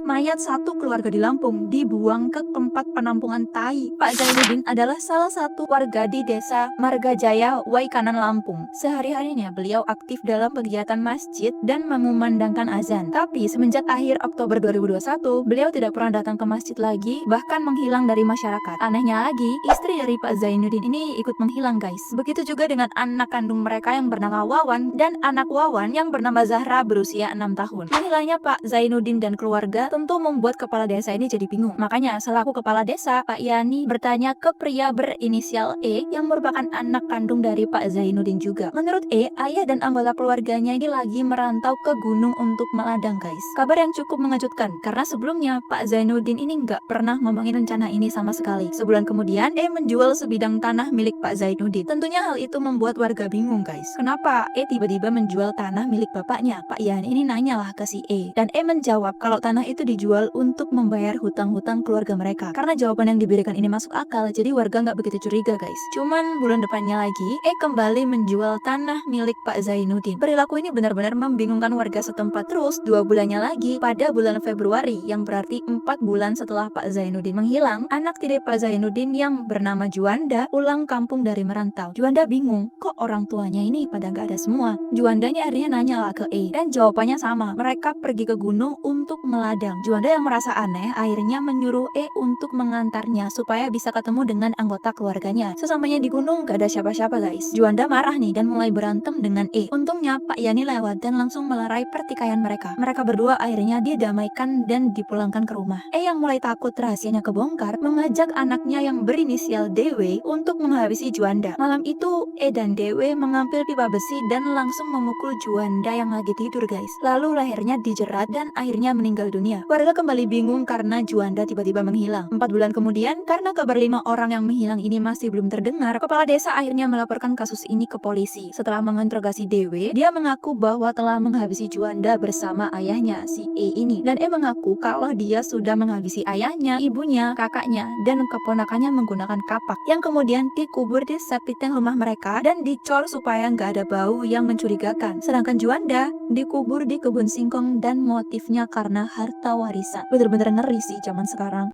Mayat satu keluarga di Lampung dibuang ke tempat penampungan tai. Pak Zainuddin adalah salah satu warga di desa Margajaya, Waikanan, Lampung. Sehari-harinya beliau aktif dalam kegiatan masjid dan mengumandangkan azan. Tapi semenjak akhir Oktober 2021, beliau tidak pernah datang ke masjid lagi, bahkan menghilang dari masyarakat. Anehnya lagi, istri dari Pak Zainuddin ini ikut menghilang, guys. Begitu juga dengan anak kandung mereka yang bernama Wawan dan anak Wawan yang bernama Zahra berusia 6 tahun. Menghilangnya Pak Zainuddin dan keluarga tentu membuat kepala desa ini jadi bingung. Makanya selaku kepala desa, Pak Yani bertanya ke pria berinisial E yang merupakan anak kandung dari Pak Zainuddin juga. Menurut E, ayah dan anggota keluarganya ini lagi merantau ke gunung untuk meladang, guys. Kabar yang cukup mengejutkan karena sebelumnya Pak Zainuddin ini nggak pernah ngomongin rencana ini sama sekali. Sebulan kemudian E menjual sebidang tanah milik Pak Zainuddin. Tentunya hal itu membuat warga bingung, guys. Kenapa E tiba-tiba menjual tanah milik bapaknya? Pak Yani ini nanyalah ke si E, dan E menjawab kalau tanah itu dijual untuk membayar hutang-hutang keluarga mereka. Karena jawaban yang diberikan ini masuk akal, jadi warga nggak begitu curiga, guys. Cuman bulan depannya lagi, E kembali menjual tanah milik Pak Zainuddin. Perilaku ini benar-benar membingungkan warga setempat. Terus 2 bulannya lagi, pada bulan Februari, yang berarti 4 bulan setelah Pak Zainuddin menghilang, anak tiri Pak Zainuddin yang bernama Juanda pulang kampung dari merantau. Juanda bingung, kok orang tuanya ini pada nggak ada semua. Juandanya akhirnya nanya lah ke E, dan jawabannya sama, mereka pergi ke gunung untuk meladang. Juanda yang merasa aneh akhirnya menyuruh E untuk mengantarnya supaya bisa ketemu dengan anggota keluarganya. Sesampainya di gunung gak ada siapa-siapa, guys. Juanda marah nih dan mulai berantem dengan E. Untungnya Pak Yani lewat dan langsung melerai pertikaian mereka. Mereka berdua akhirnya didamaikan dan dipulangkan ke rumah. E yang mulai takut rahasianya kebongkar mengajak anaknya yang berinisial DW untuk menghabisi Juanda. Malam itu E dan DW mengambil pipa besi dan langsung memukul Juanda yang lagi tidur, guys. Lalu lehernya dijerat dan akhirnya meninggal dunia. Warga kembali bingung karena Juanda tiba-tiba menghilang. 4 bulan kemudian, karena kabar 5 orang yang menghilang ini masih belum terdengar, kepala desa akhirnya melaporkan kasus ini ke polisi. Setelah menginterogasi DW, dia mengaku bahwa telah menghabisi Juanda bersama ayahnya, si E ini. Dan E mengaku kalau dia sudah menghabisi ayahnya, ibunya, kakaknya, dan keponakannya menggunakan kapak yang kemudian dikubur di septic tank rumah mereka dan dicor supaya nggak ada bau yang mencurigakan. Sedangkan Juanda dikubur di kebun singkong dan motifnya karena harta warisan. Bener-bener ngeri sih zaman sekarang.